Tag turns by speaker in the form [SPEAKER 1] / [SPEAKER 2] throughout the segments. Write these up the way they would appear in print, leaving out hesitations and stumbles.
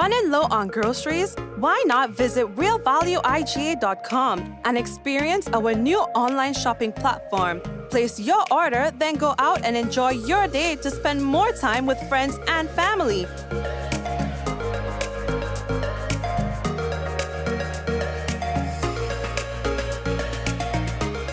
[SPEAKER 1] Running low on groceries? Why not visit realvalueiga.com and experience our new online shopping platform? Place your order, then go out and enjoy your day to spend more time with friends and family.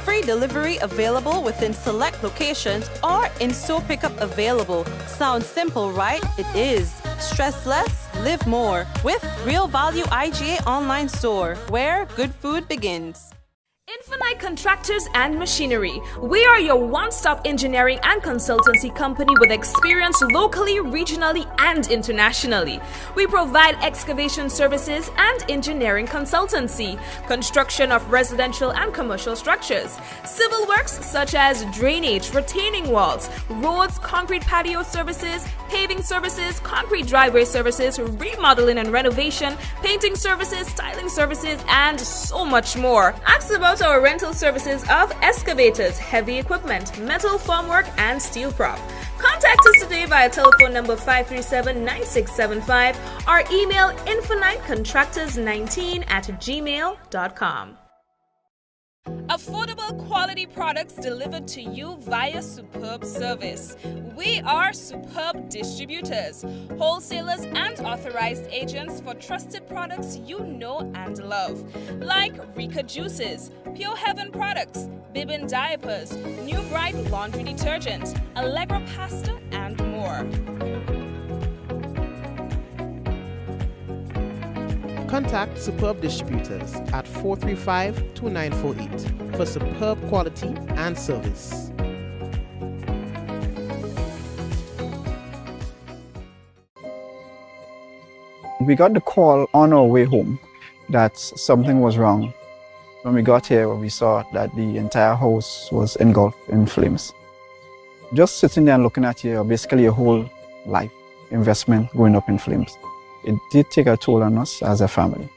[SPEAKER 1] Free delivery available within select locations or in-store pickup available. Sounds simple, right? It is. Stress less, live more with Real Value IGA online store, where good food begins.
[SPEAKER 2] Infinite Contractors and Machinery. We are your one-stop engineering and consultancy company with experience locally, regionally, and internationally. We provide excavation services and engineering consultancy, construction of residential and commercial structures, civil works such as drainage, retaining walls, roads, concrete patio services, paving services, concrete driveway services, remodeling and renovation, painting services, styling services, and so much more. Ask about our rental services of excavators, heavy equipment, metal formwork, and steel prop. Contact us today via telephone number 537-9675 or email infinitecontractors19@gmail.com. Affordable quality products delivered to you via superb service. We are Superb Distributors, wholesalers and authorized agents for trusted products you know and love, like Rika Juices, Pure Heaven products, Bibbin diapers, New Bright laundry detergent, Allegra pasta, and more.
[SPEAKER 3] Contact Superb Distributors at 435-2948 for superb quality and service.
[SPEAKER 4] We got the call on our way home that something was wrong. When we got here, we saw that the entire house was engulfed in flames. Just sitting there and looking at basically your whole life investment going up in flames. It did take a toll on us as a family.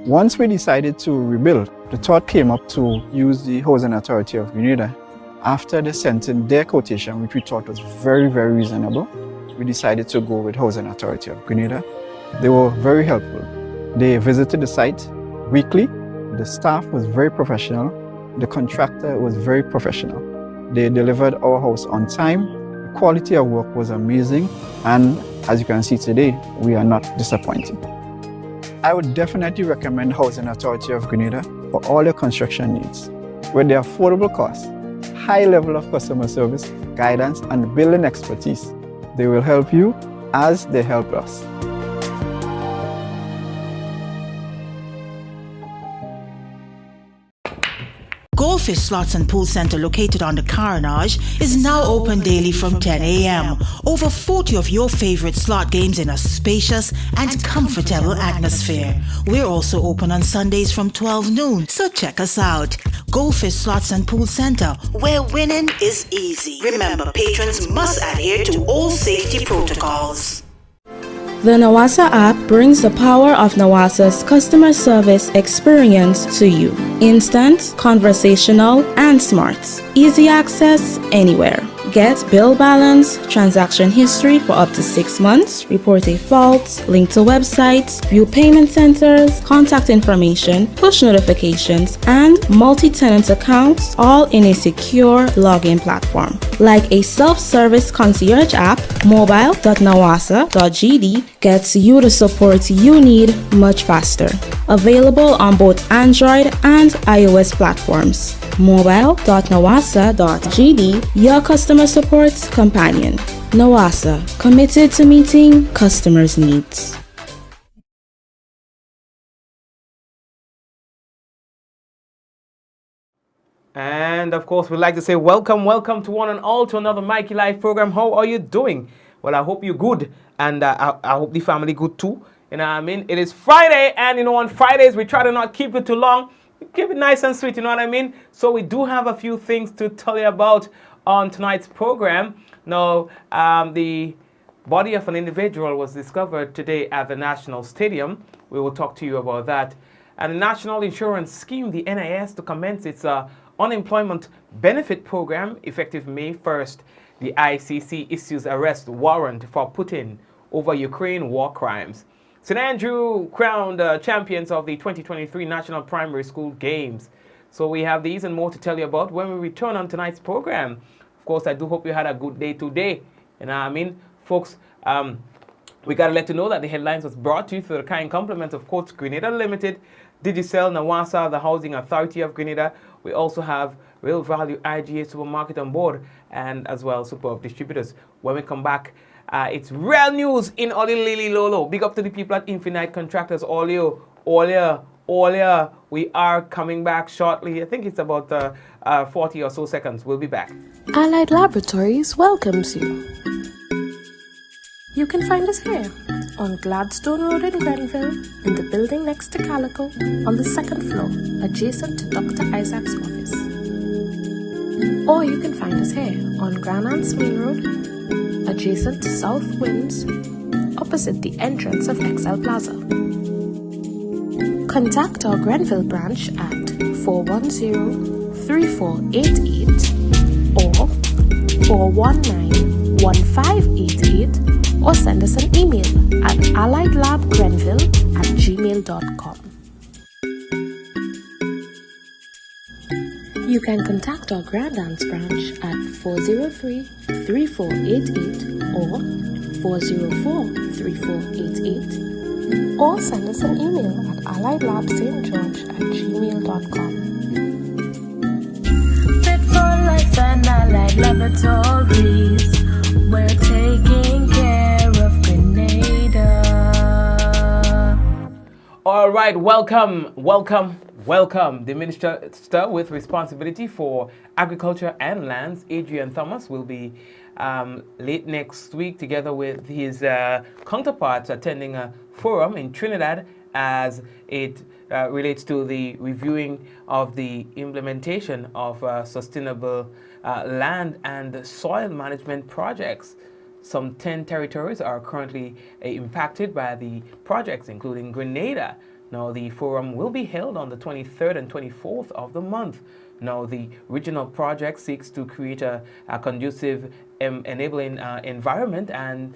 [SPEAKER 4] Once we decided to rebuild, the thought came up to use the Housing Authority of Grenada. After they sent in their quotation, which we thought was very, very reasonable, we decided to go with Housing Authority of Grenada. They were very helpful. They visited the site weekly. The staff was very professional. The contractor was very professional. They delivered our house on time. The quality of work was amazing. And as you can see today, we are not disappointed. I would definitely recommend Housing Authority of Grenada for all your construction needs. With their affordable costs, high level of customer service, guidance, and building expertise, they will help you as they help us.
[SPEAKER 5] Goldfish Slots and Pool Center, located on the Carnage, is now open daily from 10 a.m. Over 40 of your favorite slot games in a spacious and comfortable atmosphere. We're also open on Sundays from 12 noon, so check us out. Goldfish Slots and Pool Center, where winning is easy. Remember, patrons must adhere to all safety protocols.
[SPEAKER 6] The Nawasa app brings the power of Nawasa's customer service experience to you. Instant, conversational, and smart. Easy access anywhere. Get bill balance, transaction history for up to 6 months, report a fault, link to websites, view payment centers, contact information, push notifications, and multi-tenant accounts, all in a secure login platform. Like a self-service concierge app, mobile.nawasa.gd gets you the support you need much faster. Available on both Android and iOS platforms. mobile.nawasa.gd, your customer support companion. Nawasa, committed to meeting customers' needs.
[SPEAKER 7] And of course, we'd like to say welcome to one and all to another Mikey Live program. How are you doing? Well, I hope you're good, and I hope the family good too. You know what I mean? It is Friday, and you know, on Fridays we try to not keep it too long. Keep it nice and sweet, you know what I mean? So we do have a few things to tell you about on tonight's program. Now, the body of an individual was discovered today at the National Stadium. We will talk to you about that. And the National Insurance Scheme, the NIS, to commence its unemployment benefit program effective May 1st. The ICC issues arrest warrant for Putin, over Ukraine war crimes. St. Andrew crowned champions of the 2023 National Primary School Games. So we have these and more to tell you about when we return on tonight's program. Of course, I do hope you had a good day today. You know what I mean? Folks, we got to let you know that the headlines was brought to you through the kind compliments of Coach Grenada Limited, Digicel, Nawasa, the Housing Authority of Grenada. We also have Real Value IGA Supermarket on board, and as well Superb Distributors. When we come back, it's real news in Oli Lolo. Big up to the people at Infinite Contractors. Olia. We are coming back shortly. I think it's about 40 or so seconds. We'll be back.
[SPEAKER 8] Allied Laboratories welcomes you. You can find us here on Gladstone Road in Grenville, in the building next to Calico, on the second floor, adjacent to Dr. Isaac's office. Or you can find us here on Grand Anse Main Road, adjacent to South Winds, opposite the entrance of XL Plaza. Contact our Grenville branch at 410-3488 or 419-1588, or send us an email at alliedlabgrenville@gmail.com. You can contact our Grand Anse branch at 403-3488 or 404-3488, or send us an email at alliedlabstgeorge@gmail.com.
[SPEAKER 9] Fit for life and Allied Laboratories. We're taking care of Grenada.
[SPEAKER 7] All right, welcome. The Minister with responsibility for agriculture and lands, Adrian Thomas, will be late next week together with his counterparts attending a forum in Trinidad as it relates to the reviewing of the implementation of sustainable land and soil management projects. Some 10 territories are currently impacted by the projects, including Grenada. Now, the forum will be held on the 23rd and 24th of the month. Now, the regional project seeks to create a conducive enabling environment and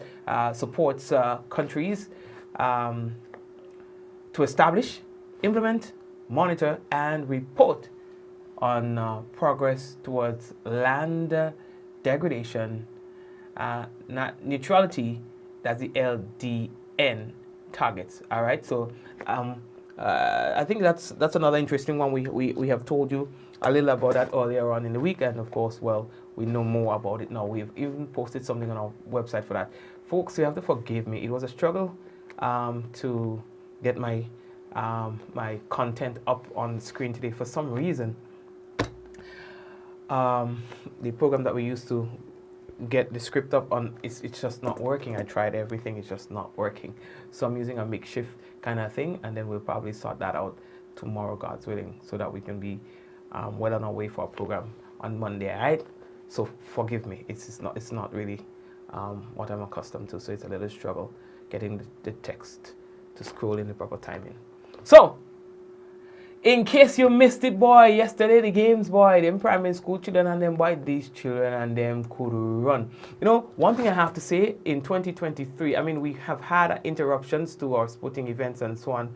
[SPEAKER 7] supports countries to establish, implement, monitor, and report on progress towards land degradation, neutrality, that's the LDN targets. All right, so I think that's another interesting one. We have told you a little about that earlier on in the week, and of course, well, we know more about it now. We've even posted something on our website for that. Folks, you have to forgive me. It was a struggle to get my my content up on the screen today. For some reason, the program that we used to get the script up on, it's just not working. I tried everything, it's just not working. So I'm using a makeshift kind of thing, and then we'll probably sort that out tomorrow, God's willing, so that we can be well on our way for our program on Monday. All right, so forgive me, it's not really what I'm accustomed to, so it's a little struggle getting the text to scroll in the proper timing. So in case you missed it, boy, yesterday the games, boy, them primary school children and them, boy, these children and them could run. You know, one thing I have to say, in 2023, I mean, we have had interruptions to our sporting events and so on,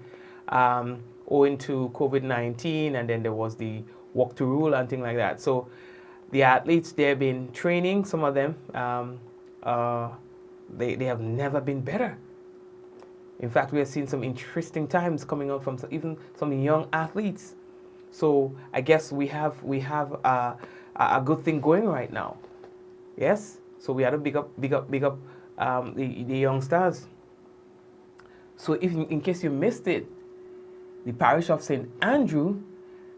[SPEAKER 7] owing to COVID-19, and then there was the walk to rule and things like that. So the athletes, they've been training, some of them, they have never been better. In fact, we have seen some interesting times coming out from even some young athletes. So I guess we have a good thing going right now. Yes. So we had to big up the young stars. So if in case you missed it, the parish of St. Andrew,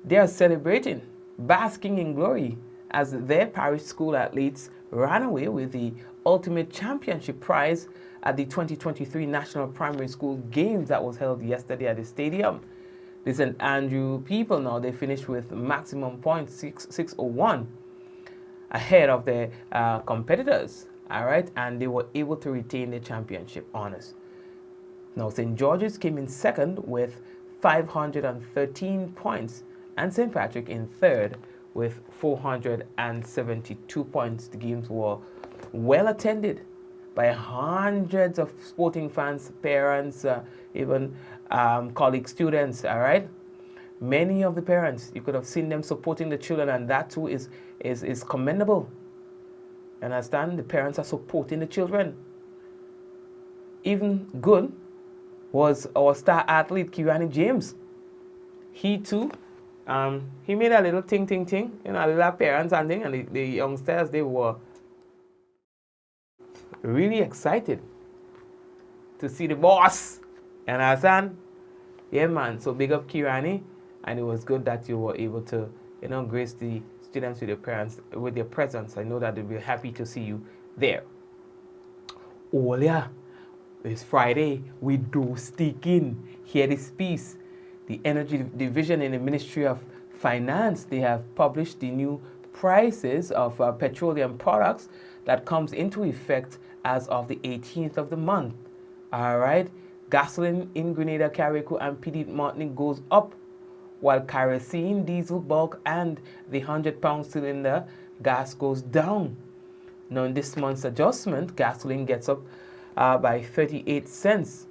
[SPEAKER 7] they are celebrating, basking in glory, as their parish school athletes ran away with the ultimate championship prize at the 2023 National Primary School Games that was held yesterday at the stadium. The St. Andrew people now, they finished with maximum points 601 ahead of their competitors, all right, and they were able to retain the championship honors. Now, St. George's came in second with 513 points, and St. Patrick in third with 472 points. The games were well attended by hundreds of sporting fans, parents, even college students, all right? Many of the parents, you could have seen them supporting the children, and that too is commendable. Understand? The parents are supporting the children. Even good was our star athlete, Kirani James. He too, he made a little ting, you know, a little parents and thing, and the youngsters, they were really excited to see the boss. You understand? Yeah, man. So big up Kirani, and it was good that you were able to, you know, grace the students with your parents with your presence. I know that they'll be happy to see you there. Oh yeah, it's Friday. We do stick in. Hear this piece. The Energy Division in the Ministry of Finance, they have published the new prices of petroleum products that comes into effect as of the 18th of the month. All right. Gasoline in Grenada, Carriacou, and Petit Martinique goes up, while kerosene, diesel, bulk, and the 100-pound cylinder gas goes down. Now, in this month's adjustment, gasoline gets up by 38 cents,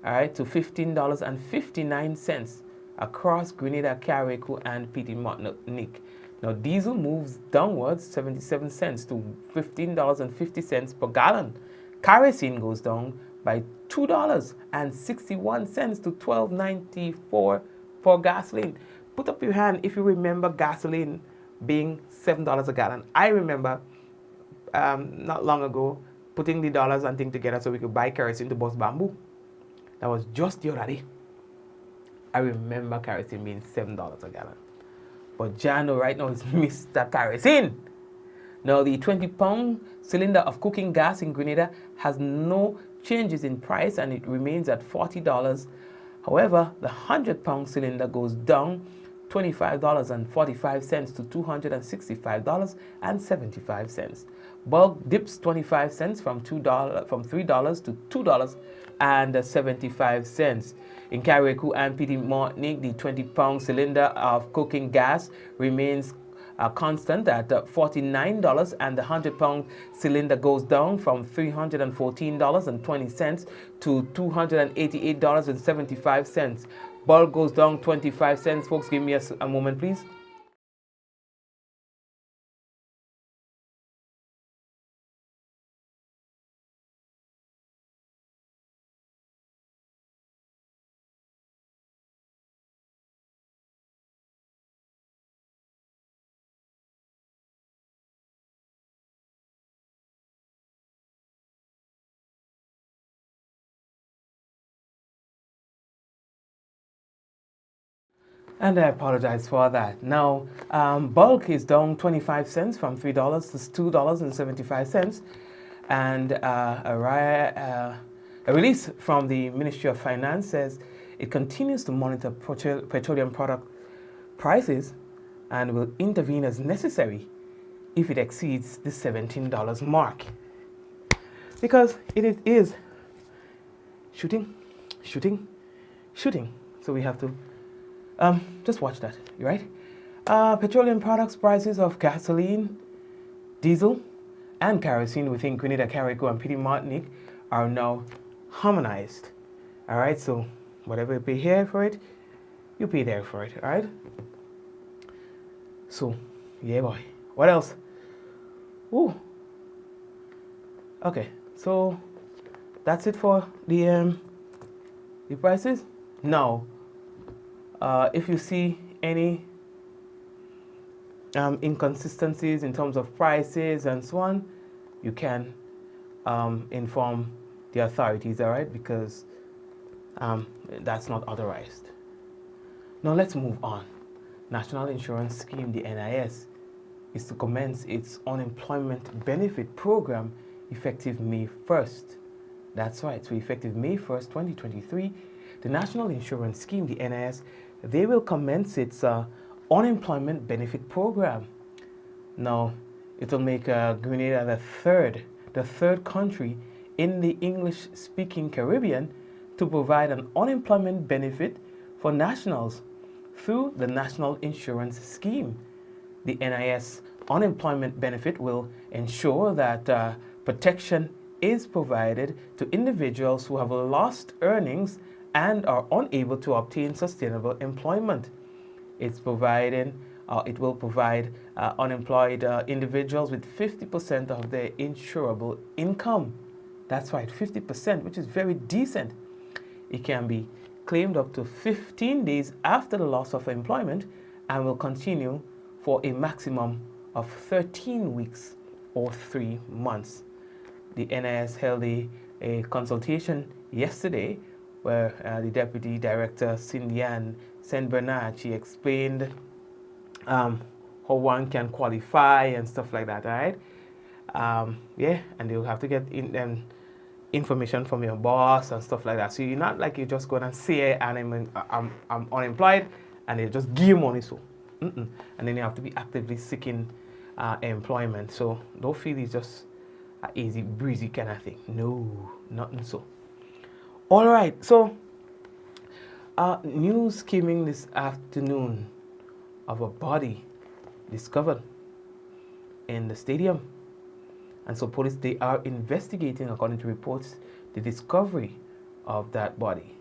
[SPEAKER 7] all right, to $15.59 across Grenada, Carriacou, and Petit Martinique. Now, diesel moves downwards 77 cents to $15.50 per gallon. Kerosene goes down by $2.61 to $12.94 for gasoline. Put up your hand if you remember gasoline being $7 a gallon. I remember not long ago putting the dollars and things together so we could buy kerosene to bust bamboo. That was just the other day. I remember kerosene being $7 a gallon. But Jano right now is Mr. Kerosene. Now, the 20-pound cylinder of cooking gas in Grenada has no changes in price, and it remains at $40. However, the 100-pound cylinder goes down $25.45 to $265.75. Bulk dips 25 cents from $3 to $2.75. In Carriacou and Petit Martinique, the 20-pound cylinder of cooking gas remains constant at $49, and the 100-pound cylinder goes down from $314.20 to $288.75. Bulk goes down 25 cents. Folks, give me a moment, please. And I apologize for that. Now, bulk is down 25 cents from $3 to $2.75. And a release from the Ministry of Finance says it continues to monitor petroleum product prices and will intervene as necessary if it exceeds the $17 mark. Because it is shooting. So we have to just watch that, right? Petroleum products prices of gasoline, diesel, and kerosene within Grenada, Carriacou, and Petit Martinique are now harmonized. All right, so whatever you pay here for it, you pay there for it, all right? So, yeah, boy. What else? Ooh. Okay, so that's it for the prices. Now, if you see any inconsistencies in terms of prices and so on, you can inform the authorities, all right, because that's not authorized. Now let's move on. National Insurance Scheme, the NIS, is to commence its unemployment benefit program effective May 1st. That's right, so effective May 1st, 2023, the National Insurance Scheme, the NIS, they will commence its unemployment benefit program. Now, it will make Grenada the third country in the English-speaking Caribbean to provide an unemployment benefit for nationals through the National Insurance Scheme. The NIS unemployment benefit will ensure that protection is provided to individuals who have lost earnings and are unable to obtain sustainable employment. It will provide unemployed individuals with 50% of their insurable income. That's right, 50%, which is very decent. It can be claimed up to 15 days after the loss of employment and will continue for a maximum of 13 weeks or 3 months. The NIS held a consultation yesterday where the Deputy Director, Cindy-Ann St. Bernard, she explained how one can qualify and stuff like that, all right? Yeah, and you'll have to get information from your boss and stuff like that. So you're not like you just go and say, and I'm unemployed, and they just give you money, so. And then you have to be actively seeking employment. So don't feel it's just an easy breezy kind of thing. No, nothing so. All right, so news came in this afternoon of a body discovered in the stadium. And so police, they are investigating, according to reports, the discovery of that body.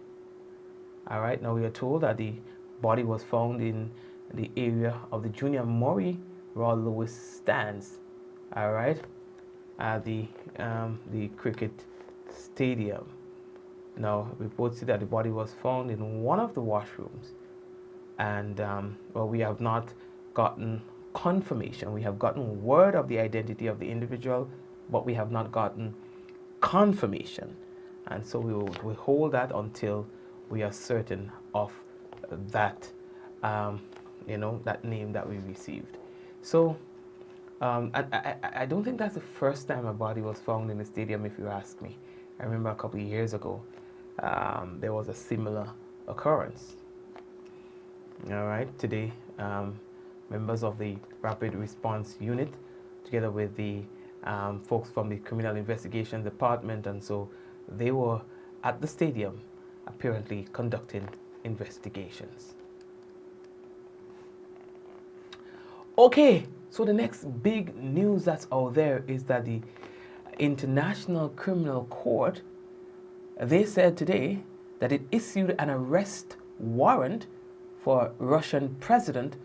[SPEAKER 7] All right, now we are told that the body was found in the area of the Junior Murray Royal Lewis stands, all right, at the cricket stadium. Now, reports say that the body was found in one of the washrooms, and well, we have not gotten confirmation. We have gotten word of the identity of the individual, but we have not gotten confirmation, and so we will hold that until we are certain of that, that name that we received. So I don't think that's the first time a body was found in the stadium, if you ask me. I remember a couple of years ago, there was a similar occurrence. All right, today, members of the Rapid Response Unit, together with the folks from the Criminal Investigation Department, and so they were at the stadium, apparently conducting investigations. Okay, so the next big news that's out there is that the International Criminal Court, they said today that it issued an arrest warrant for Russian President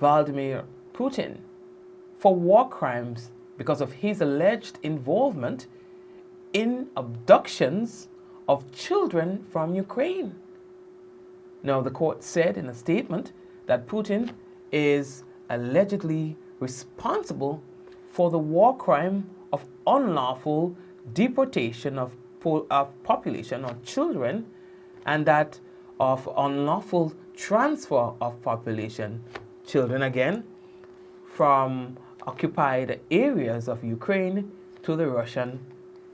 [SPEAKER 7] Vladimir Putin for war crimes because of his alleged involvement in abductions of children from Ukraine. Now, the court said in a statement that Putin is allegedly responsible for the war crime of unlawful deportation of population or children, and that of unlawful transfer of population, children again, from occupied areas of Ukraine to the Russian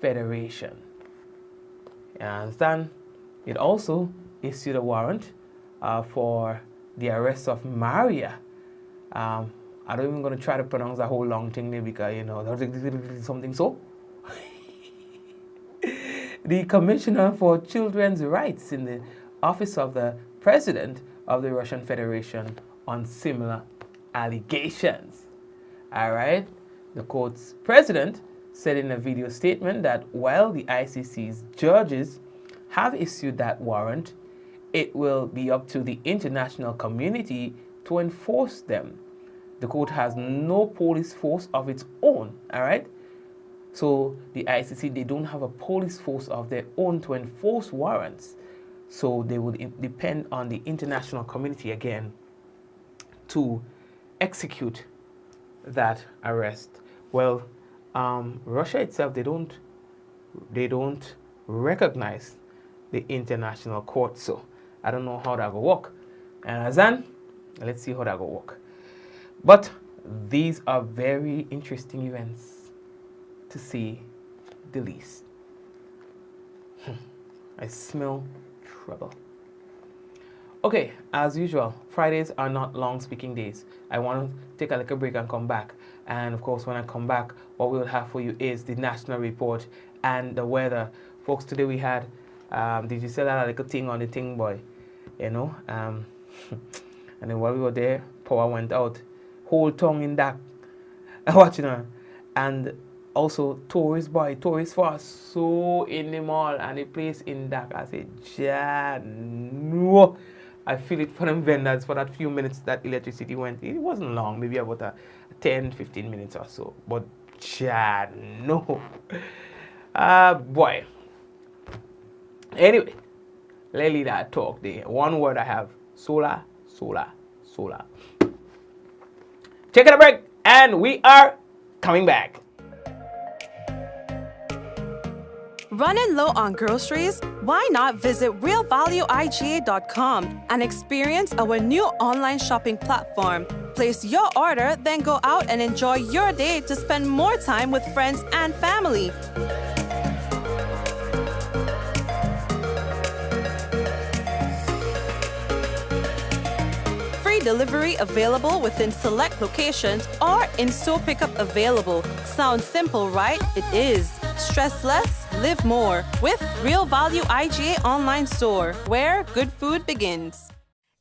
[SPEAKER 7] Federation. You understand? It also issued a warrant for the arrest of Maria. I don't even going to try to pronounce that whole long thing there because, something so. The Commissioner for Children's Rights in the Office of the President of the Russian Federation on similar allegations. All right? The court's president said in a video statement that while the ICC's judges have issued that warrant, it will be up to the international community to enforce them. The court has no police force of its own, all right? So the ICC, they don't have a police force of their own to enforce warrants. So they would depend on the international community again to execute that arrest. Well, Russia itself, they don't recognize the international court. So I don't know how that will work. And then let's see how that will work. But these are very interesting events, to say the least. I smell trouble. Okay, as usual, Fridays are not long speaking days. I want to take a little break and come back. And of course, when I come back, what we'll have for you is the national report and the weather. Folks, today we had, did you see that little thing on the thing, boy? And then while we were there, power went out. Whole tongue in that. Watching her. And Also, tourist for us so in the mall and the place in dark. I said, yeah, no. I feel it for them vendors for that few minutes that electricity went. It wasn't long, maybe about 10-15 minutes or so. But yeah, no. Boy. Anyway, let's leave that talk there. One word I have, solar. Taking a break, and we are coming back.
[SPEAKER 1] Running low on groceries? Why not visit realvalueiga.com and experience our new online shopping platform? Place your order, then go out and enjoy your day to spend more time with friends and family. Free delivery available within select locations or in-store pickup available. Sounds simple, right? It is. Stress less, live more with Real Value IGA online store, where good food begins.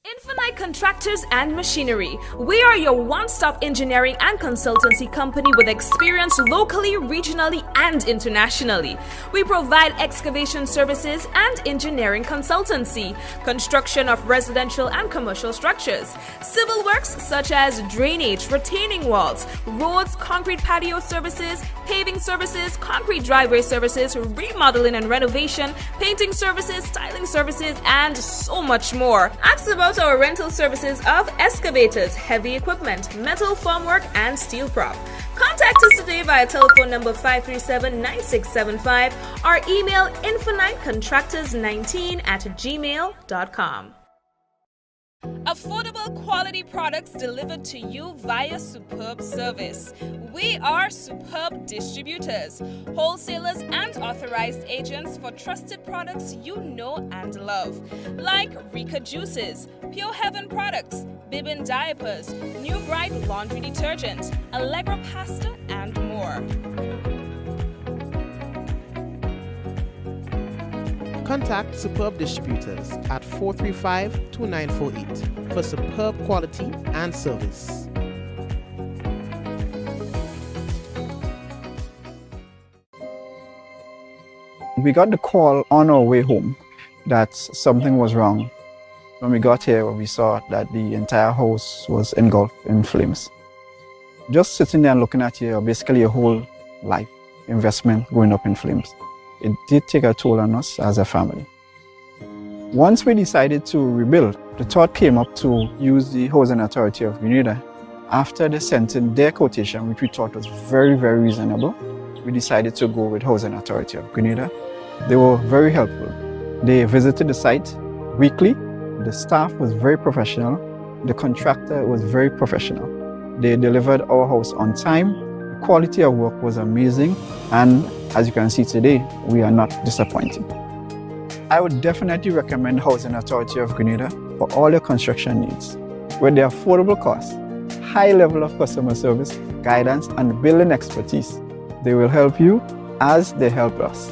[SPEAKER 2] Infinite Contractors and Machinery. We are your one-stop engineering and consultancy company with experience locally, regionally, and internationally. We provide excavation services and engineering consultancy, construction of residential and commercial structures, civil works such as drainage, retaining walls, roads, concrete patio services, paving services, concrete driveway services, remodeling and renovation, painting services, styling services, and so much more. Ask about our rental services of excavators, heavy equipment, metal formwork, and steel prop. Contact us today via telephone number 537-9675 or email infinitecontractors19@gmail.com. Affordable quality products delivered to you via superb service. We are Superb Distributors, wholesalers and authorized agents for trusted products you know and love, like Rika Juices, Pure Heaven products, Bibbin diapers, New Bright laundry detergent, Allegra pasta, and more.
[SPEAKER 3] Contact Superb Distributors at 435-2948 for superb quality and service.
[SPEAKER 4] We got the call on our way home that something was wrong. When we got here, we saw that the entire house was engulfed in flames. Just sitting there and looking at you, basically a whole life investment going up in flames. It did take a toll on us as a family. Once we decided to rebuild, the thought came up to use the Housing Authority of Grenada. After they sent in their quotation, which we thought was very, very reasonable, we decided to go with Housing Authority of Grenada. They were very helpful. They visited the site weekly. The staff was very professional. The contractor was very professional. They delivered our house on time. The quality of work was amazing. And as you can see today, we are not disappointed. I would definitely recommend Housing Authority of Grenada for all your construction needs. With their affordable costs, high level of customer service, guidance, and building expertise, they will help you as they help us.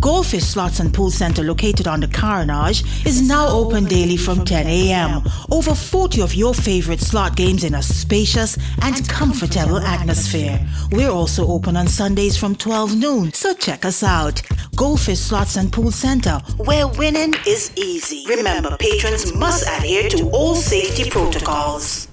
[SPEAKER 5] Goldfish Slots and Pool Center, located on the Carnage, is now open daily from 10 a.m. Over 40 of your favorite slot games in a spacious and comfortable atmosphere. We're also open on Sundays from 12 noon, so check us out. Goldfish Slots and Pool Center, where winning is easy. Remember, patrons must adhere to all safety protocols.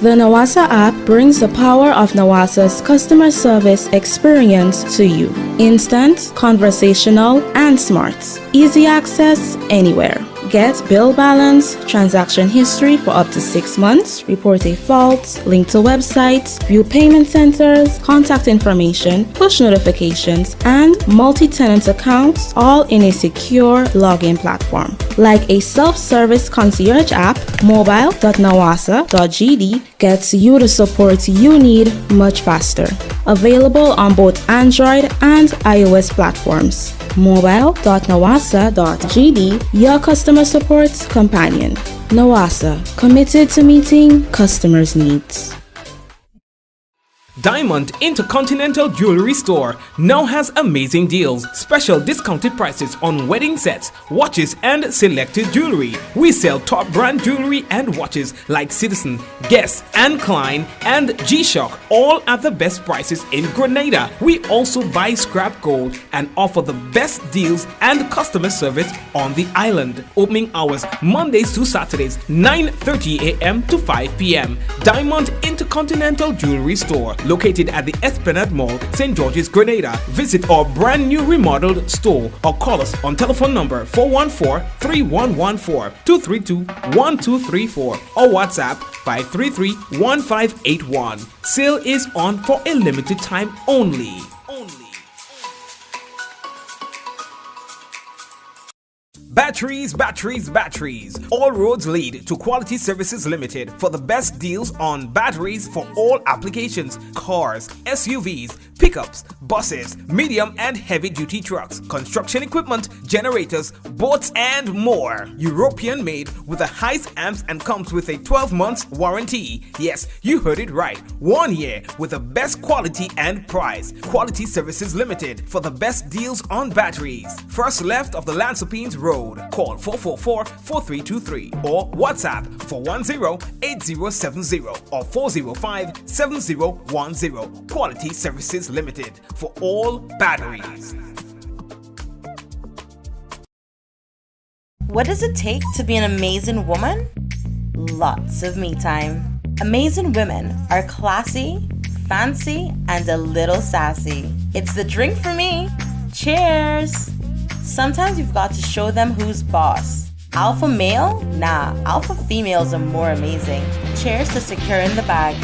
[SPEAKER 6] The Nawasa app brings the power of Nawasa's customer service experience to you. Instant, conversational, and smart. Easy access anywhere. Get bill balance, transaction history for up to 6 months, report a fault, link to websites, view payment centers, contact information, push notifications, and multi-tenant accounts, all in a secure login platform. Like a self-service concierge app, mobile.nawasa.gd gets you the support you need much faster. Available on both Android and iOS platforms. mobile.nawasa.gd, your customer support companion. Nawasa, committed to meeting customers' needs.
[SPEAKER 7] Diamond Intercontinental Jewelry Store now has amazing deals, special discounted prices on wedding sets, watches and selected jewelry. We sell top brand jewelry and watches like Citizen, Guess and Klein and G-Shock, all at the best prices in Grenada. We also buy scrap gold and offer the best deals and customer service on the island. Opening hours Mondays to Saturdays 9:30 a.m. to 5 p.m. Diamond Intercontinental Jewelry Store, located at the Esplanade Mall, St. George's, Grenada. Visit our brand new remodeled store or call us on telephone number 414-3114, 232-1234 or WhatsApp 533-1581. Sale is on for a limited time only. Batteries. All roads lead to Quality Services Limited for the best deals on batteries for all applications: cars, SUVs, pickups, buses, medium and heavy duty trucks, construction equipment, generators, boats and more. European made with the highest amps and comes with a 12-month warranty. Yes, you heard it right. 1 year with the best quality and price. Quality Services Limited for the best deals on batteries. First left of the Lansopines Road. Call 444-4323 or WhatsApp 410-8070 or 405-7010. Quality Services Limited for all batteries.
[SPEAKER 10] What does it take to be an amazing woman? Lots of me time. Amazing women are classy, fancy, and a little sassy. It's the drink for me. Cheers! Sometimes you've got to show them who's boss. Alpha male? Nah, alpha females are more amazing. Cheers to securing the bag.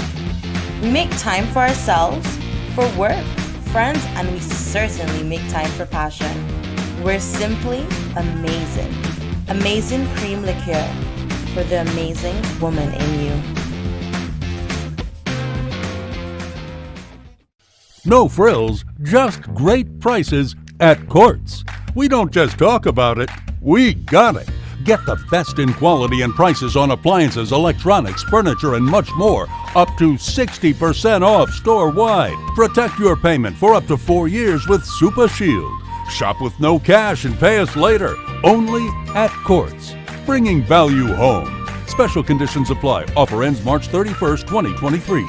[SPEAKER 10] We make time for ourselves, for work, friends, and we certainly make time for passion. We're simply amazing. Amazing cream liqueur for the amazing woman in you.
[SPEAKER 11] No frills, just great prices at Courts. We don't just talk about it, we got it. Get the best in quality and prices on appliances, electronics, furniture, and much more. Up to 60% off store-wide. Protect your payment for up to 4 years with Super Shield. Shop with no cash and pay us later. Only at Courts. Bringing value home. Special conditions apply. Offer ends March 31st, 2023.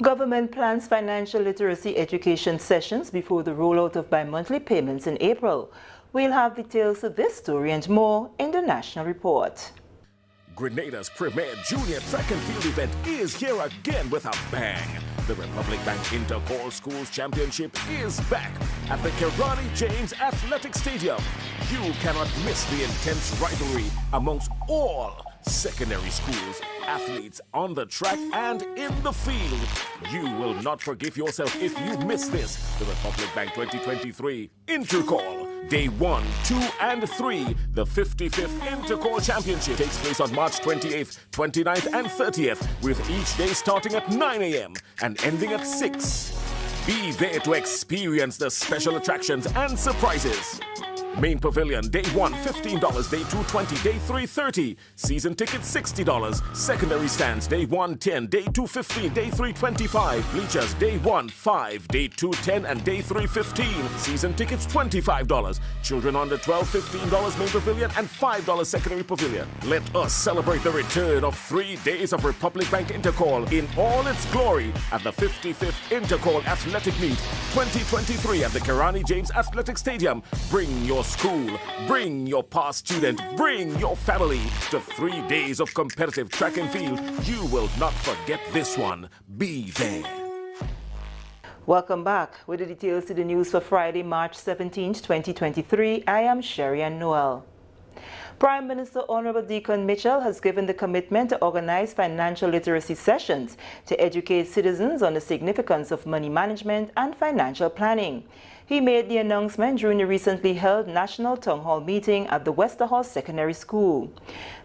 [SPEAKER 12] Government plans financial literacy education sessions before the rollout of bi-monthly payments in April. We'll have details of this story and more in the National Report.
[SPEAKER 13] Grenada's premier junior track and field event is here again with a bang. The Republic Bank Intercall Schools Championship is back at the Kirani James Athletic Stadium. You cannot miss the intense rivalry amongst all secondary schools, athletes on the track and in the field. You will not forgive yourself if you miss this. The Republic Bank 2023 Intercall. Day 1, 2, and 3, the 55th Intercall Championship takes place on March 28th, 29th, and 30th, with each day starting at 9 a.m. and ending at 6. Be there to experience the special attractions and surprises. Main Pavilion, Day 1, $15, Day 2, $20, Day 3, $30. Season tickets, $60. Secondary stands, Day 1, $10, Day 2, $15, Day 3, $25. Bleachers, Day 1, $5, Day 2, $10, and Day 3, $15. Season tickets, $25. Children under 12, $15 Main Pavilion and $5 Secondary Pavilion. Let us celebrate the return of 3 days of Republic Bank Intercall in all its glory at the 55th Intercall Athletic Meet 2023 at the Kirani James Athletic Stadium. Bring your school, bring your past student, bring your family to 3 days of competitive track and field. You will not forget this one. Be there.
[SPEAKER 12] Welcome back. With the details to the news for Friday, March 17, 2023, I am Sherry Ann Noel. Prime Minister Honorable Deacon Mitchell has given the commitment to organize financial literacy sessions to educate citizens on the significance of money management and financial planning. He made the announcement during the recently held National Town Hall meeting at the Westerhall Secondary School.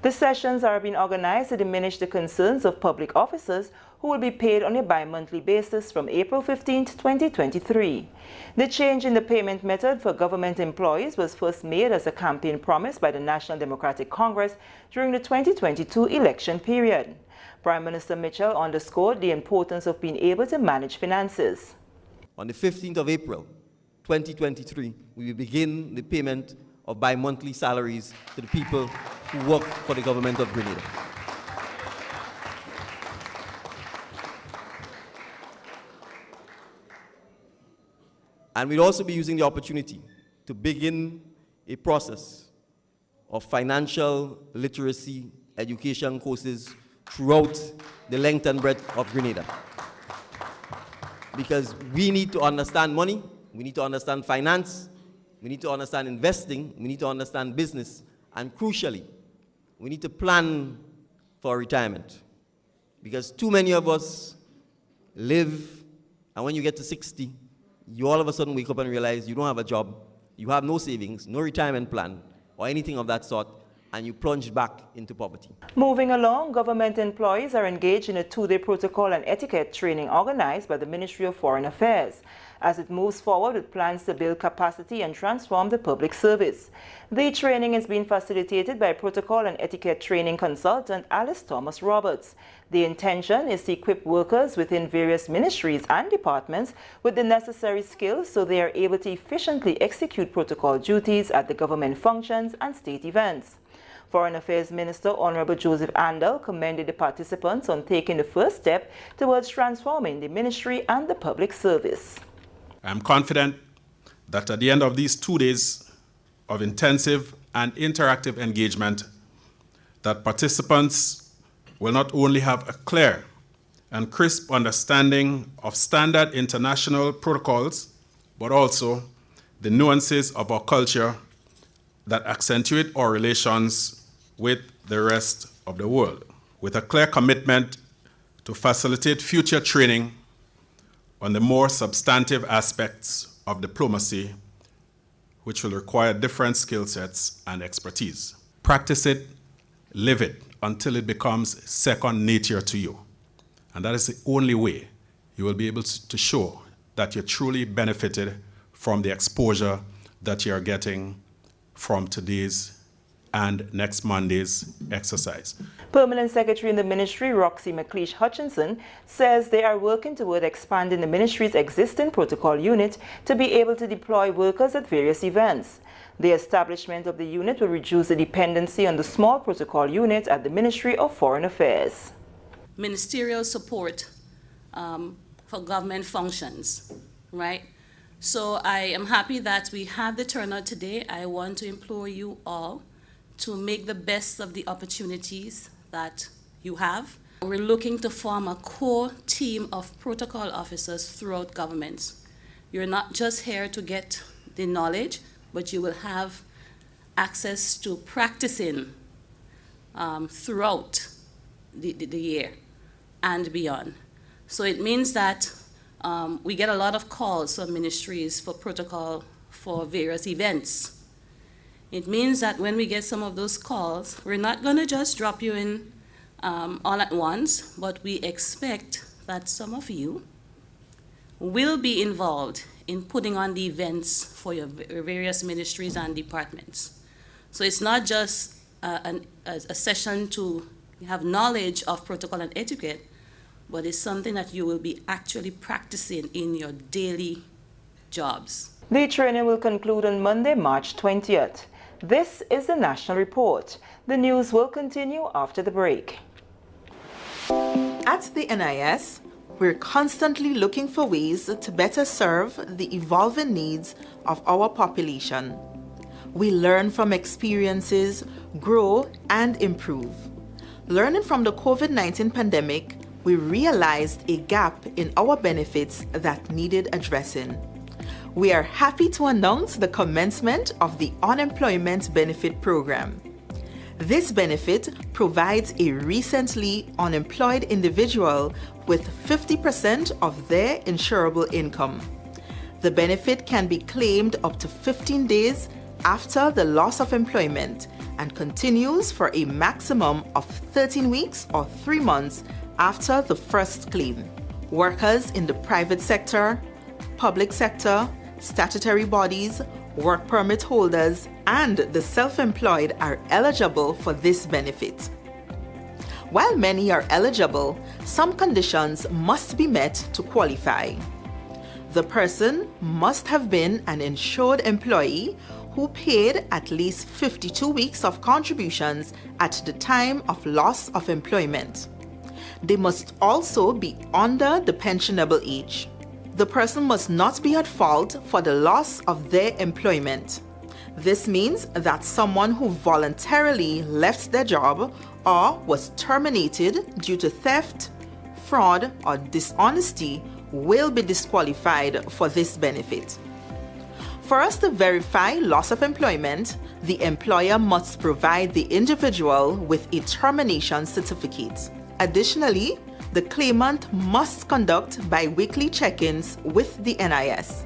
[SPEAKER 12] The sessions are being organized to diminish the concerns of public officers who will be paid on a bi-monthly basis from April 15, 2023. The change in the payment method for government employees was first made as a campaign promise by the National Democratic Congress during the 2022 election period. Prime Minister Mitchell underscored the importance of being able to manage finances.
[SPEAKER 14] On the 15th of April, 2023, we will begin the payment of bi-monthly salaries to the people who work for the government of Grenada. And we'll also be using the opportunity to begin a process of financial literacy education courses throughout the length and breadth of Grenada. Because we need to understand money, we need to understand finance, we need to understand investing, we need to understand business, and crucially, we need to plan for retirement. Because too many of us live, and when you get to 60, you all of a sudden wake up and realize you don't have a job, you have no savings, no retirement plan, or anything of that sort, and you plunge back into poverty.
[SPEAKER 12] Moving along, government employees are engaged in a two-day protocol and etiquette training organized by the Ministry of Foreign Affairs as it moves forward with plans to build capacity and transform the public service. The training is being facilitated by protocol and etiquette training consultant Alice Thomas Roberts. The intention is to equip workers within various ministries and departments with the necessary skills so they are able to efficiently execute protocol duties at the government functions and state events. Foreign Affairs Minister Honorable Joseph Andal commended the participants on taking the first step towards transforming the ministry and the public service.
[SPEAKER 15] I'm confident that at the end of these 2 days of intensive and interactive engagement, that participants will not only have a clear and crisp understanding of standard international protocols, but also the nuances of our culture that accentuate our relations with the rest of the world, with a clear commitment to facilitate future training on the more substantive aspects of diplomacy, which will require different skill sets and expertise. Practice it, live it, until it becomes second nature to you. And that is the only way you will be able to show that you truly benefited from the exposure that you are getting from today's and next Monday's exercise.
[SPEAKER 12] Permanent Secretary in the Ministry, Roxy McLeish Hutchinson, says they are working toward expanding the Ministry's existing protocol unit to be able to deploy workers at various events. The establishment of the unit will reduce the dependency on the small protocol unit at the Ministry of Foreign Affairs.
[SPEAKER 16] Ministerial support for government functions, right? So I am happy that we have the turnout today. I want to implore you all to make the best of the opportunities that you have. We're looking to form a core team of protocol officers throughout governments. You're not just here to get the knowledge, but you will have access to practicing throughout the year and beyond. So it means that we get a lot of calls from ministries for protocol for various events. It means that when we get some of those calls, we're not going to just drop you in all at once, but we expect that some of you will be involved in putting on the events for your various ministries and departments. So it's not just a session to have knowledge of protocol and etiquette, but it's something that you will be actually practicing in your daily jobs.
[SPEAKER 12] The training will conclude on Monday, March 20th. This is the National Report. The news will continue after the break.
[SPEAKER 17] At the NIS, we're constantly looking for ways to better serve the evolving needs of our population. We learn from experiences, grow, and improve. Learning from the COVID-19 pandemic, we realized a gap in our benefits that needed addressing. we are happy to announce the commencement of the Unemployment Benefit Program. This benefit provides a recently unemployed individual with 50% of their insurable income. The benefit can be claimed up to 15 days after the loss of employment and continues for a maximum of 13 weeks or 3 months after the first claim. Workers in the private sector, public sector, statutory bodies, work permit holders, and the self-employed are eligible for this benefit. While many are eligible, some conditions must be met to qualify. The person must have been an insured employee who paid at least 52 weeks of contributions at the time of loss of employment. They must also be under the pensionable age. The person must not be at fault for the loss of their employment. This means that someone who voluntarily left their job or was terminated due to theft, fraud, or dishonesty will be disqualified for this benefit. For us to verify loss of employment, the employer must provide the individual with a termination certificate. Additionally, the claimant must conduct bi-weekly check-ins with the NIS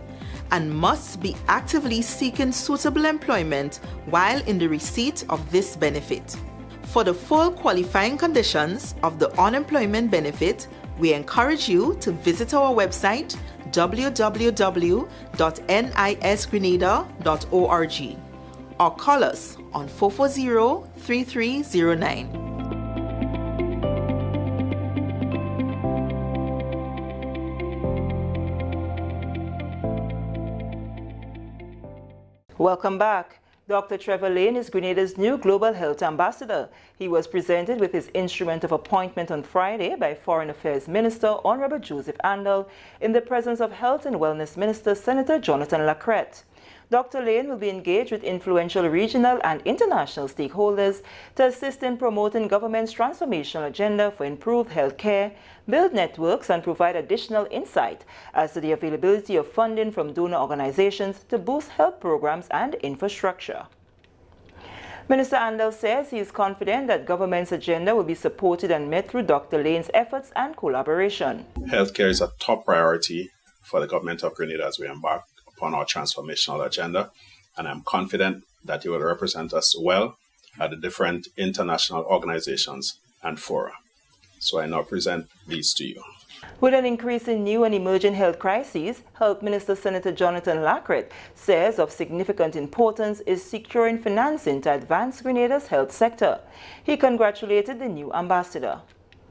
[SPEAKER 17] and must be actively seeking suitable employment while in the receipt of this benefit. For the full qualifying conditions of the unemployment benefit, we encourage you to visit our website www.nisgrenada.org or call us on 440-3309.
[SPEAKER 12] Welcome back. Dr. Trevor Lane is Grenada's new Global Health Ambassador. He was presented with his instrument of appointment on Friday by Foreign Affairs Minister Honorable Joseph Andal in the presence of Health and Wellness Minister Senator Jonathan Lacrette. Dr. Lane will be engaged with influential regional and international stakeholders to assist in promoting government's transformational agenda for improved health care, build networks, and provide additional insight as to the availability of funding from donor organizations to boost health programs and infrastructure. Minister Andal says he is confident that government's agenda will be supported and met through Dr. Lane's efforts and collaboration.
[SPEAKER 15] Healthcare is a top priority for the government of Grenada as we embark upon our transformational agenda, and I'm confident that he will represent us well at the different international organizations and fora. So I now present these to you.
[SPEAKER 12] With an increase in new and emerging health crises, Health Minister Senator Jonathan Lacrette says of significant importance is securing financing to advance Grenada's health sector. He congratulated the new ambassador.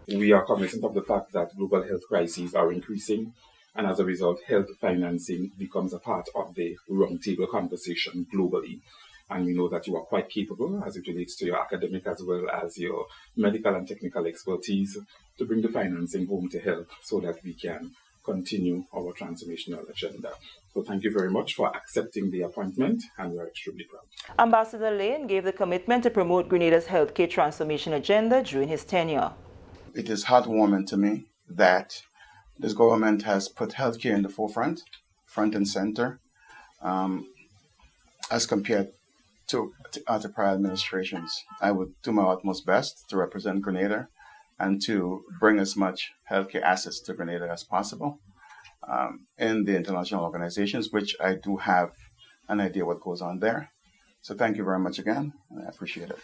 [SPEAKER 18] We are cognizant of the fact that global health crises are increasing, and as a result, health financing becomes a part of the roundtable conversation globally. And we know that you are quite capable as it relates to your academic as well as your medical and technical expertise to bring the financing home to health so that we can continue our transformational agenda. So thank you very much for accepting the appointment, and we are extremely proud.
[SPEAKER 12] Ambassador Lane gave the commitment to promote Grenada's healthcare transformation agenda during his tenure.
[SPEAKER 4] It is heartwarming to me that this government has put healthcare in the forefront, front and center, as compared to other prior administrations. I would do my utmost best to represent Grenada and to bring as much healthcare assets to Grenada as possible in the international organizations, which I do have an idea what goes on there. So thank you very much again, and I appreciate it.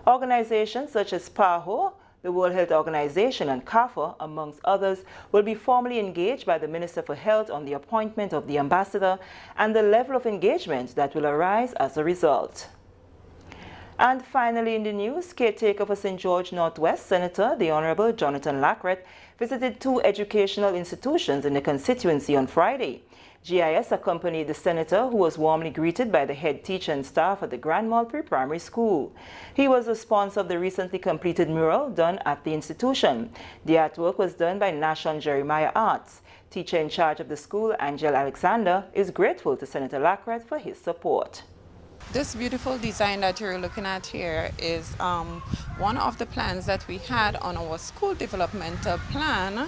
[SPEAKER 12] Organizations such as PAHO, the World Health Organization, and CAFA, amongst others, will be formally engaged by the Minister for Health on the appointment of the ambassador and the level of engagement that will arise as a result. And finally in the news, caretaker for St. George Northwest Senator, the Honorable Jonathan Lacrette, visited 2 educational institutions in the constituency on Friday. GIS accompanied the senator, who was warmly greeted by the head teacher and staff at the Grand Mall Pre-Primary School. He was the sponsor of the recently completed mural done at the institution. The artwork was done by Nashon Jeremiah Arts. Teacher in charge of the school, Angel Alexander, is grateful to Senator Lacrette for his support.
[SPEAKER 19] This beautiful design that you're looking at here is one of the plans that we had on our school developmental plan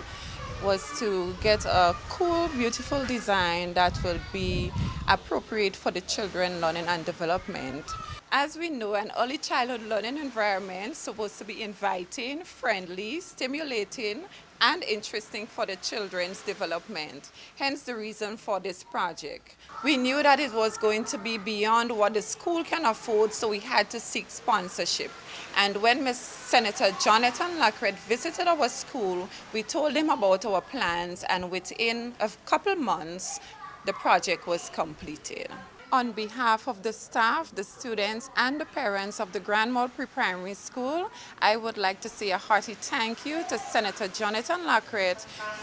[SPEAKER 19] was to get a cool, beautiful design that will be appropriate for the children learning and development. As we know, an early childhood learning environment is supposed to be inviting, friendly, stimulating, and interesting for the children's development. Hence the reason for this project. We knew that it was going to be beyond what the school can afford, so we had to seek sponsorship. And when Senator Jonathan Lackred visited our school, we told him about our plans, and within a couple months, the project was completed. On behalf of the staff, the students, and the parents of the Grand Mall Pre-Primary School, I would like to say a hearty thank you to Senator Jonathan Lackred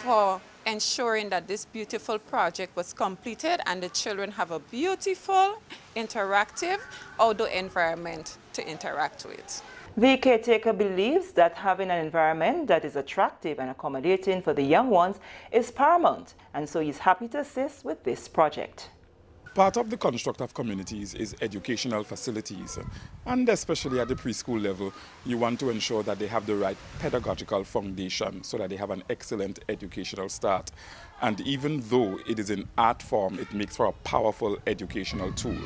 [SPEAKER 19] for ensuring that this beautiful project was completed and the children have a beautiful, interactive outdoor environment to interact with.
[SPEAKER 12] The caretaker believes that having an environment that is attractive and accommodating for the young ones is paramount, and so he's happy to assist with this project.
[SPEAKER 20] Part of the construct of communities is educational facilities, and especially at the preschool level, you want to ensure that they have the right pedagogical foundation so that they have an excellent educational start. And even though it is in art form, it makes for a powerful educational tool.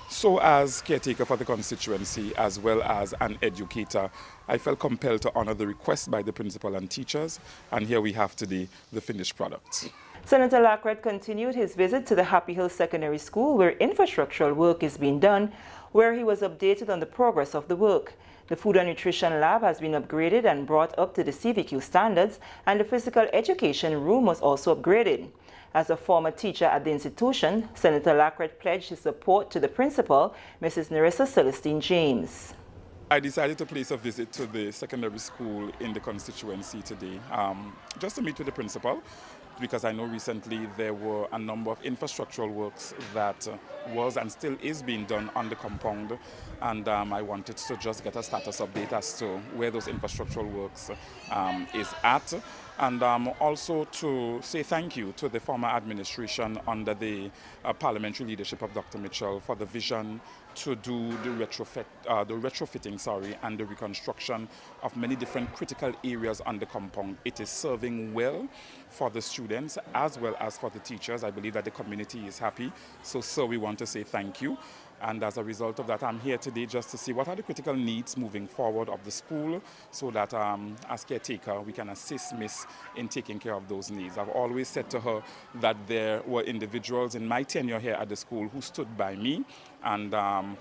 [SPEAKER 20] So as caretaker for the constituency, as well as an educator, I felt compelled to honor the request by the principal and teachers, and here we have today the finished product.
[SPEAKER 12] Senator Lackred continued his visit to the Happy Hill Secondary School, where infrastructural work is being done, where he was updated on the progress of the work. The food and nutrition lab has been upgraded and brought up to the CVQ standards, and the physical education room was also upgraded. As a former teacher at the institution, Senator Lackred pledged his support to the principal, Mrs. Nerissa Celestine James.
[SPEAKER 20] I decided to place a visit to the secondary school in the constituency today, just to meet with the principal, because I know recently there were a number of infrastructural works that was and still is being done on the compound, and I wanted to just get a status update as to where those infrastructural works is at, and also to say thank you to the former administration under the parliamentary leadership of Dr. Mitchell for the vision to do the retrofitting and the reconstruction of many different critical areas on the compound. It is serving well for the students as well as for the teachers. I believe that the community is happy. So we want to say thank you. And as a result of that, I'm here today just to see what are the critical needs moving forward of the school so that as caretaker, we can assist Miss in taking care of those needs. I've always said to her that there were individuals in my tenure here at the school who stood by me and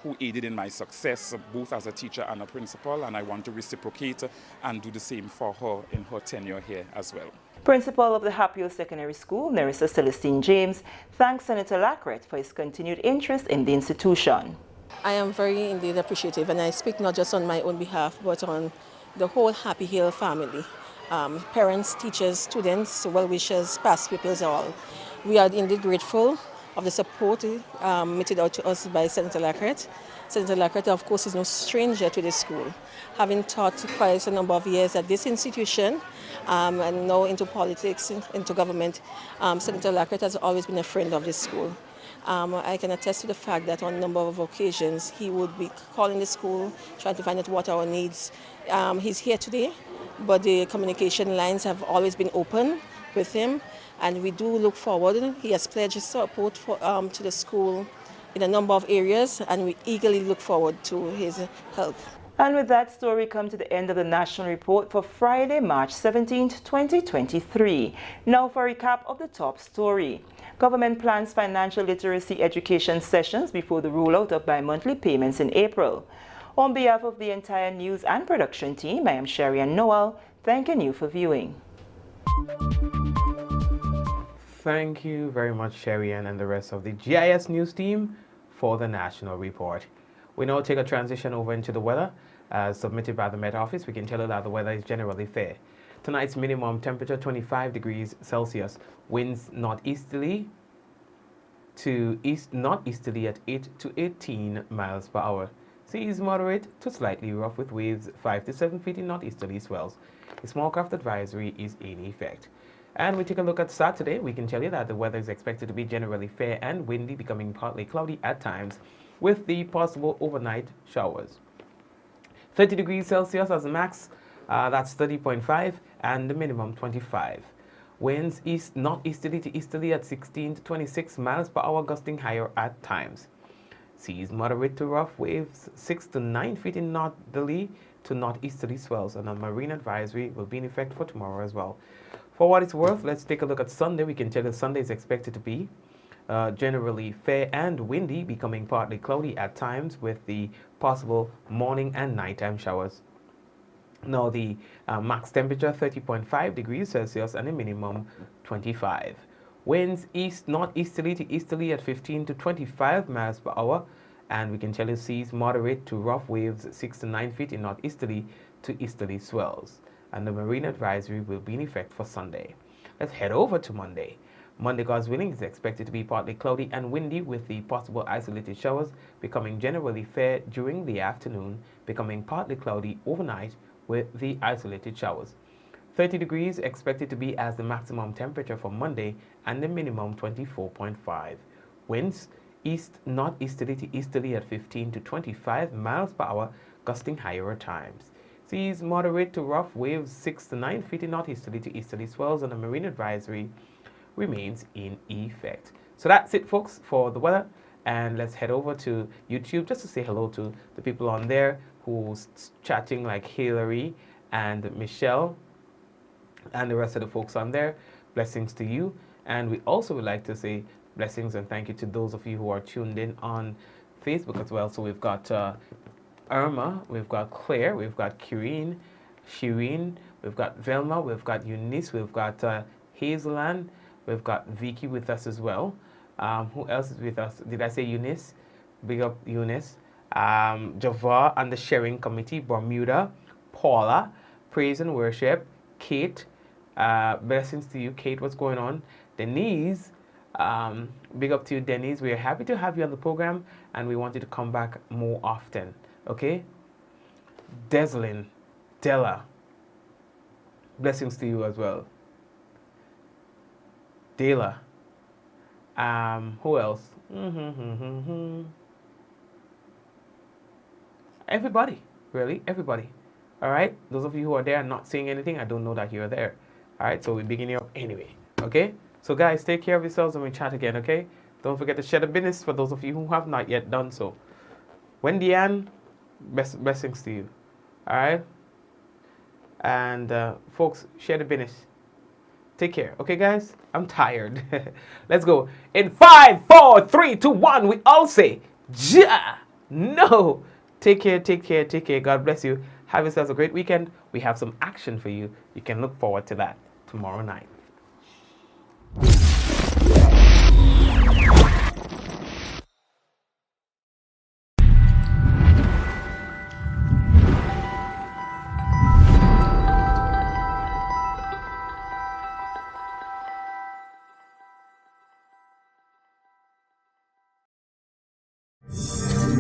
[SPEAKER 20] who aided in my success, both as a teacher and a principal, and I want to reciprocate and do the same for her in her tenure here as well.
[SPEAKER 12] Principal of the Happy Hill Secondary School, Nerissa Celestine James, thanks Senator Lackred for his continued interest in the institution.
[SPEAKER 21] I am very indeed appreciative, and I speak not just on my own behalf, but on the whole Happy Hill family. Parents, teachers, students, well-wishers, past pupils, all. We are indeed grateful of the support meted out to us by Senator Lackred. Senator Lackred, of course, is no stranger to this school. Having taught quite a number of years at this institution and now into politics, into government, Senator Lackred has always been a friend of this school. I can attest to the fact that on a number of occasions he would be calling the school, trying to find out what our needs. He's here today, but the communication lines have always been open with him, and we do look forward. He has pledged his support to the school in a number of areas, and we eagerly look forward to his help.
[SPEAKER 12] And with that story, we come to the end of the National Report for Friday, March 17th, 2023. Now for a recap of the top story. Government plans financial literacy education sessions before the rollout of bi-monthly payments in April. On behalf of the entire news and production team, I am Sherry Ann Noel, thanking you for viewing.
[SPEAKER 7] Thank you very much, Sherry Ann, and the rest of the GIS news team for the National Report. We now take a transition over into the weather. As submitted by the Met Office, we can tell you that the weather is generally fair. Tonight's minimum temperature 25 degrees Celsius, winds northeasterly to northeasterly at 8 to 18 miles per hour. Seas moderate to slightly rough with waves 5 to 7 feet in northeasterly swells. A small craft advisory is in effect. And we take a look at Saturday. We can tell you that the weather is expected to be generally fair and windy, becoming partly cloudy at times, with the possible overnight showers. 30 degrees Celsius as a max, that's 30.5, and the minimum 25. Winds east northeasterly to easterly at 16 to 26 miles per hour, gusting higher at times. Seas moderate to rough, waves 6 to 9 feet in northerly to northeasterly swells, and a marine advisory will be in effect for tomorrow as well. For what it's worth, let's take a look at Sunday. We can tell you Sunday is expected to be generally fair and windy, becoming partly cloudy at times with the possible morning and nighttime showers. Now the max temperature 30.5 degrees Celsius and a minimum 25. Winds east northeasterly to easterly at 15 to 25 miles per hour, and we can tell you seas moderate to rough, waves 6 to 9 feet in northeasterly to easterly swells, and the marine advisory will be in effect for Sunday. Let's head over to Monday. Monday, God's willing, is expected to be partly cloudy and windy with the possible isolated showers, becoming generally fair during the afternoon, becoming partly cloudy overnight with the isolated showers. 30 degrees expected to be as the maximum temperature for Monday and the minimum 24.5. Winds east northeasterly to easterly at 15 to 25 miles per hour, gusting higher at times. Seas moderate to rough, waves 6 to 9 feet in northeasterly to easterly swells, and a marine advisory remains in effect. So that's it, folks, for the weather. And let's head over to YouTube just to say hello to the people on there who's chatting, like Hillary and Michelle and the rest of the folks on there. Blessings to you. And we also would like to say blessings and thank you to those of you who are tuned in on Facebook as well. So we've got Irma, we've got Claire, we've got Shireen, we've got Velma, we've got Eunice, we've got Hazelan, we've got Vicky with us as well. Who else is with us? Did I say Eunice? Big up Eunice. Javar and the Sharing Committee, Bermuda, Paula, Praise and Worship, Kate, blessings to you, Kate, what's going on? Denise, big up to you, Denise. We're happy to have you on the program and we want you to come back more often, okay? Deslin, Della, blessings to you as well. Dela, who else? Everybody, really, everybody. All right, those of you who are there and not saying anything, I don't know that you're there. All right, so we're beginning up anyway, okay? So guys, take care of yourselves and we chat again, okay? Don't forget to share the business for those of you who have not yet done so. Wendy Ann, blessings to you, all right? And folks, share the business. Take care, okay guys? I'm tired. Let's go. In 5, 4, 3, 2, 1, we all say, ja, no. Take care, take care, take care. God bless you. Have yourselves a great weekend. We have some action for you. You can look forward to that tomorrow night.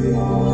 [SPEAKER 9] Yeah.